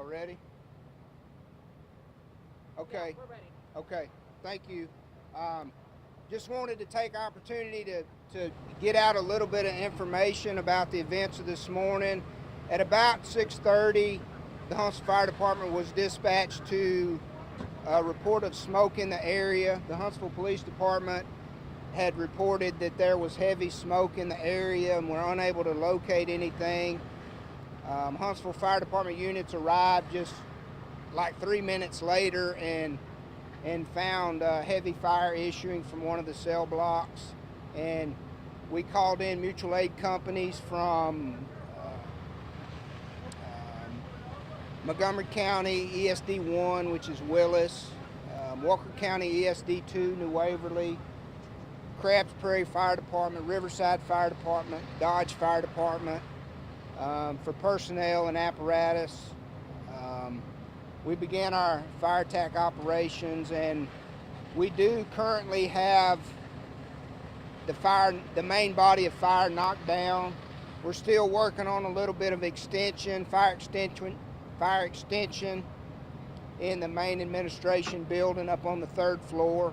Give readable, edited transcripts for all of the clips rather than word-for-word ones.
Y'all ready? Okay. Yeah, we're ready. Okay. Thank you. Just wanted to take opportunity to get out a little bit of information about the events of this morning. At about 6:30, the Huntsville Fire Department was dispatched to a report of smoke in the area. The Huntsville Police Department had reported that there was heavy smoke in the area and were unable to locate anything. Huntsville Fire Department units arrived just like 3 minutes later and found heavy fire issuing from one of the cell blocks. And we called in mutual aid companies from Montgomery County ESD 1, which is Willis, Walker County ESD 2, New Waverly, Crabs Prairie Fire Department, Riverside Fire Department, Dodge Fire Department, for personnel and apparatus. We began our fire attack operations, and we do currently have the main body of fire knocked down. We're still working on a little bit of fire extension in the main administration building up on the 3rd floor.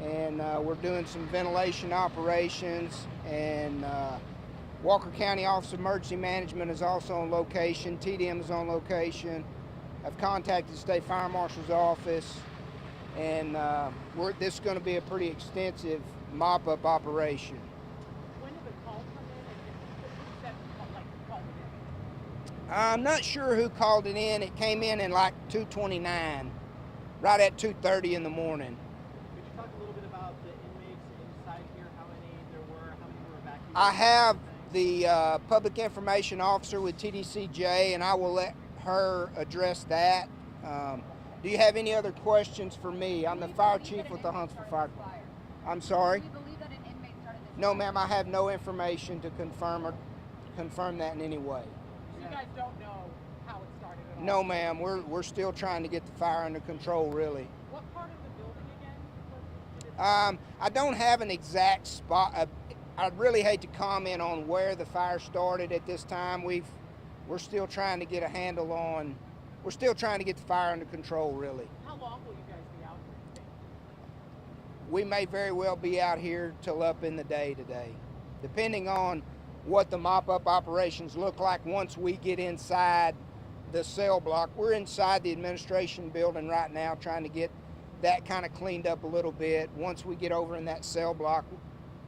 And we're doing some ventilation operations, and Walker County Office of Emergency Management is also on location. TDM is on location. I've contacted the State Fire Marshal's office, and this is going to be a pretty extensive mop-up operation. When did the call come in? And who said called it in? I'm not sure who called it in. It came in like 2:29, right at 2:30 in the morning. Could you talk a little bit about the inmates inside here, how many there were, how many were evacuated? I have the public information officer with TDCJ, and I will let her address that. Do you have any other questions for me? I'm the fire chief with the Huntsville Fire Department. I'm sorry? Do you believe that an inmate started this No, fire? ma'am, I have no information to confirm that in any way. You guys don't know how it started at all? No, ma'am, we're still trying to get the fire under control, really. What part of the building again? I don't have an exact spot. I'd really hate to comment on where the fire started at this time. We're still trying to get a handle on. We're still trying to get the fire under control, really. How long will you guys be out here today? We may very well be out here till up in the day today, depending on what the mop-up operations look like once we get inside the cell block. We're inside the administration building right now trying to get that kind of cleaned up a little bit. Once we get over in that cell block,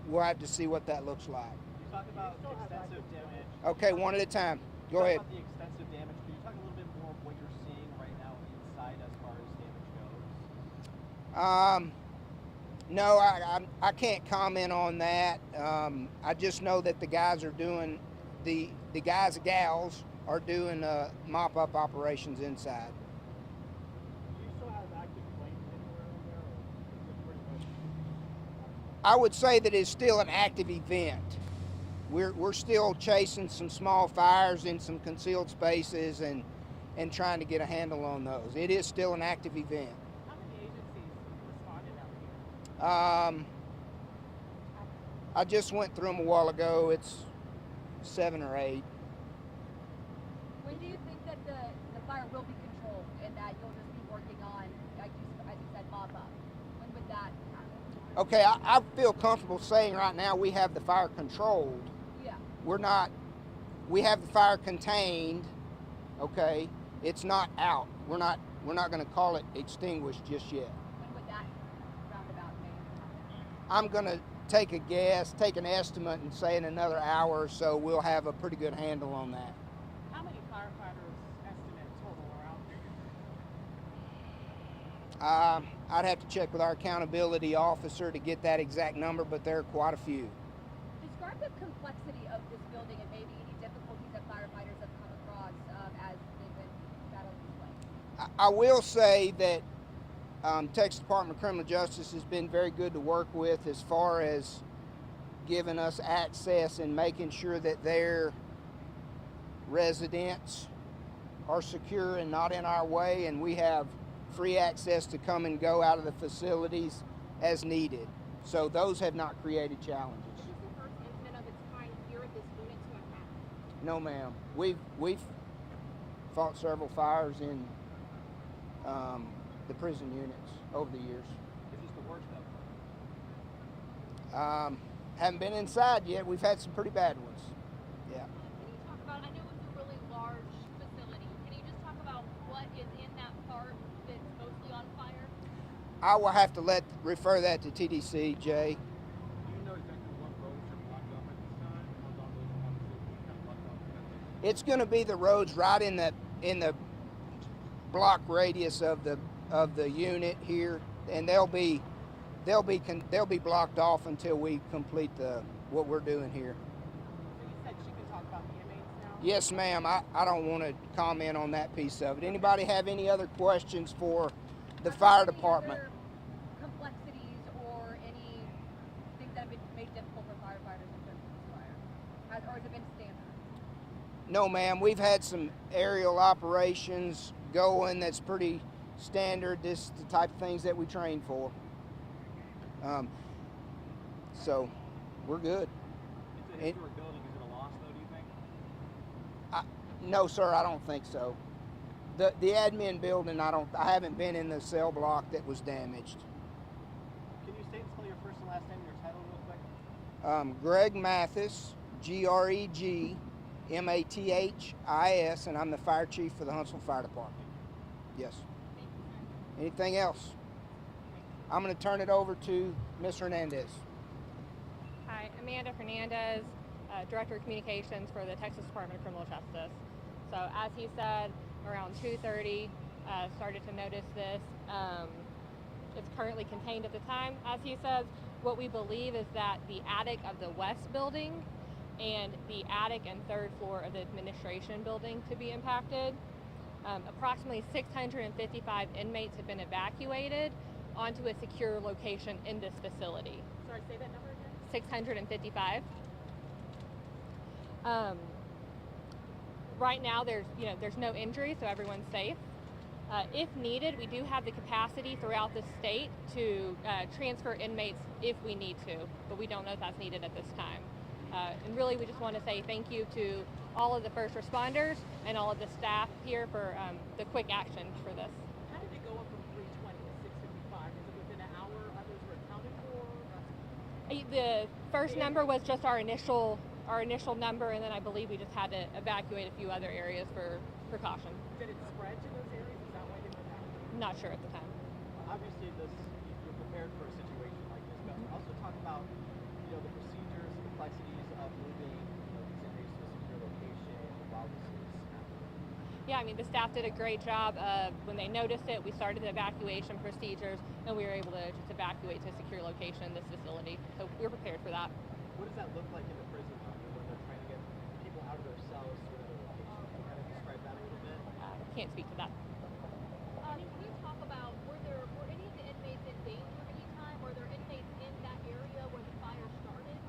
we'll have to see what that looks like. You talk about extensive damage. Okay, one at a time. Go ahead. About the extensive damage. Could you talk a little bit more of what you're seeing right now inside as far as damage goes? No, I can't comment on that. I just know that the guys are doing, the guys and gals are doing mop-up operations inside. Do you still have active flames anywhere in there, or is it pretty much? I would say that it's still an active event. We're still chasing some small fires in some concealed spaces and trying to get a handle on those. It is still an active event. How many agencies responded out here? I just went through them a while ago. It's 7 or 8. When do you think that the fire will be controlled and that you'll just be working on, like as you said, mop up? When would that happen? Okay, I feel comfortable saying right now we have the fire controlled. Yeah. We have the fire contained, okay? It's not out. We're not going to call it extinguished just yet. When would that roundabout be? I'm going to take a guess, take an estimate, and say in another hour or so we'll have a pretty good handle on that. How many firefighters estimate total are out there? I'd have to check with our accountability officer to get that exact number, but there are quite a few. Describe the complexity of this building and maybe any difficulties that firefighters have come across as they've been battling these flames. I will say that Texas Department of Criminal Justice has been very good to work with as far as giving us access and making sure that their residents are secure and not in our way, and we have free access to come and go out of the facilities as needed. So those have not created challenges. Is this the first incident of its kind here at this unit to have happened? No, ma'am. fought several fires in the prison units over the years. Is this the worst of Haven't been inside yet. We've had some pretty bad ones. Yeah. Can you talk about, I know it's a really large facility, can you just talk about what is in that part that's mostly on fire? I will have to refer that to TDC, Jay. Do you know exactly what roads are blocked off at this time? How long those are kind of blocked off? It's going to be the roads right in the block radius of the unit here, and they'll be blocked off until we complete what we're doing here. So you said she can talk about the inmates now? Yes, ma'am. I don't want to comment on that piece of it. Anybody have any other questions for the fire department? Other complexities or any things that have been made difficult for firefighters in terms of this fire? Or has it been standard? No, ma'am. We've had some aerial operations going that's pretty standard. This is the type of things that we train for. So we're good. It's a historic building. Is it a loss, though, do you think? No, sir, I don't think so. The admin building, I haven't been in the cell block that was damaged. Can you state and spell your first and last name and your title real quick? Greg Mathis, GregMathis, and I'm the fire chief for the Huntsville Fire Department. Yes. Anything else? I'm going to turn it over to Ms. Hernandez. Hi, Amanda Hernandez, Director of Communications for the Texas Department of Criminal Justice. So as he said, around 2:30, started to notice this. It's currently contained at the time. As he says, what we believe is that the attic of the west building and the attic and third floor of the administration building to be impacted. Approximately 655 inmates have been evacuated onto a secure location in this facility. Sorry, say that number again? 655. Right now, there's no injury, so everyone's safe. If needed, we do have the capacity throughout the state to transfer inmates if we need to, but we don't know if that's needed at this time. And really, we just want to say thank you to all of the first responders and all of the staff here for the quick action for this. How did it go up from 320 to 655? Is it within an hour others were accounted for? The first number was just our initial number, and then I believe we just had to evacuate a few other areas for precaution. Did it spread to those areas? Is that why they went down? Not sure at the time. Obviously, you're prepared for a situation like this, but also talk about the procedures, the complexities of moving these inmates to a secure location while this is happening. Yeah, I mean, the staff did a great job. When they noticed it, we started the evacuation procedures, and we were able to just evacuate to a secure location, this facility. So we were prepared for that. What does that look like in the prison when they're trying to get people out of their cells to another location? Can you kind of describe that a little bit? Can't speak to that. Can you talk about, were any of the inmates in danger at any time? Were there inmates in that area where the fire started?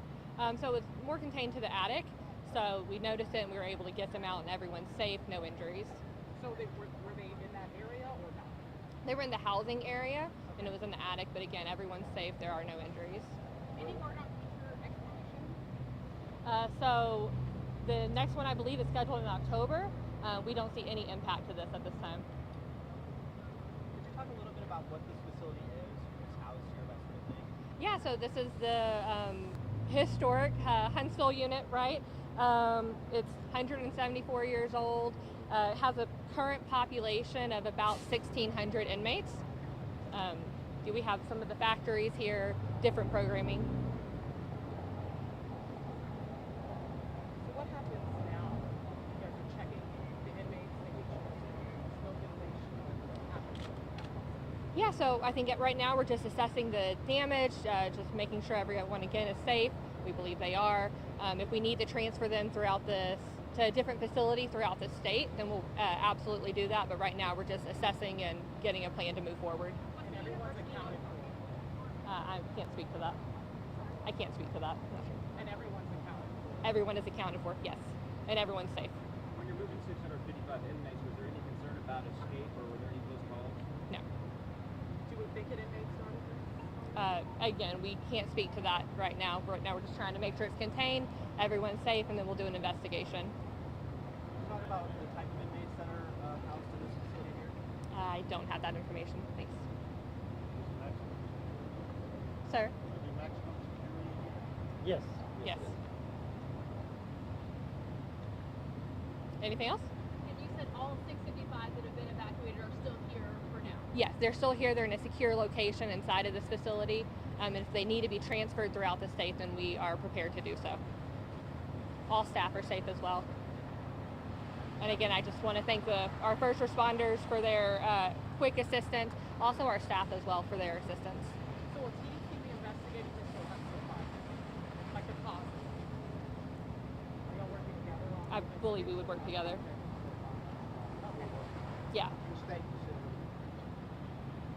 So it was more contained to the attic. So we noticed it, and we were able to get them out, and everyone's safe, no injuries. So were they in that area or not? They were in the housing area, and it was in the attic. But again, everyone's safe. There are no injuries. Any more on future explorations? So the next one, I believe, is scheduled in October. We don't see any impact to this at this time. Could you talk a little bit about what this facility is, who's housed here, that sort of thing? Yeah, so this is the historic Huntsville Unit, right? It's 174 years old. Has a current population of about 1,600 inmates. We have some of the factories here, different programming. So what happens now? You guys are checking the inmates, making sure there's no ventilation. What happens? Yeah, so I think right now we're just assessing the damage, just making sure everyone again is safe. We believe they are. If we need to transfer them to a different facility throughout the state, then we'll absolutely do that. But right now we're just assessing and getting a plan to move forward. And everyone's accounted for. I can't speak to that. I can't speak to that. Not sure. And everyone's accounted for. Everyone is accounted for, yes, and everyone's safe. When you're moving 655 inmates, was there any concern about escape, or were there any close calls? No. Do you think an inmate started this? Again, we can't speak to that right now. Right now we're just trying to make sure it's contained, everyone's safe, and then we'll do an investigation. Talk about the type of inmates that are I don't have that information. Thanks. Sir? Yes. Yes. Anything else? And you said all 655 that have been evacuated are still here for now. Yes, they're still here. They're in a secure location inside of this facility. And if they need to be transferred throughout the state, then we are prepared to do so. All staff are safe as well. And again, I just want to thank our first responders for their quick assistance, also our staff as well for their assistance. So will TDC be investigating this Huntsville fire? Like the cause? Are y'all working together on I believe we would work together. Yeah. State facility.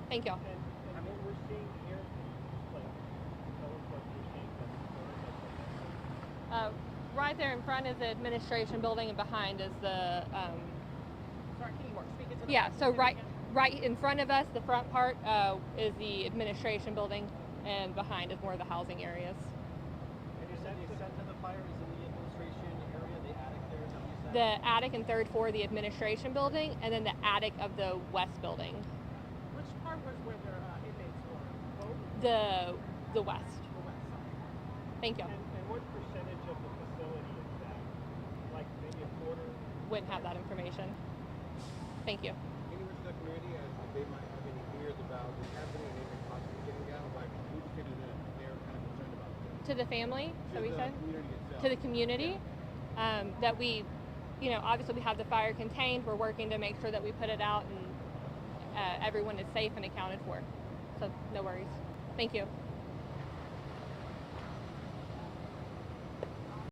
Thank y'all. And what we're seeing here, like, tell us what you're seeing that's Right there in front is the administration building, and behind is the. Sorry, can you speak into the Yeah. So microphone right again? in front of us, the front part is the administration building, and behind is more of the housing areas. And you said the extent of the fire is in the administration area, the attic there, is that what you said? The attic and third floor of the administration building, and then the attic of the west building. Which part was where their inmates were? Both? The west. The west side. Thank you. And what percentage of the facility is that? Like maybe a quarter? Wouldn't have that information. Thank you. Any members of the community, as they might have any fears about what's happening and they possibly getting down, like who would you say to them they're kind of concerned about this? To the family, so To we the said? community itself. To the community, that we, obviously we have the fire contained. We're working to make sure that we put it out and everyone is safe and accounted for. So no worries. Thank you.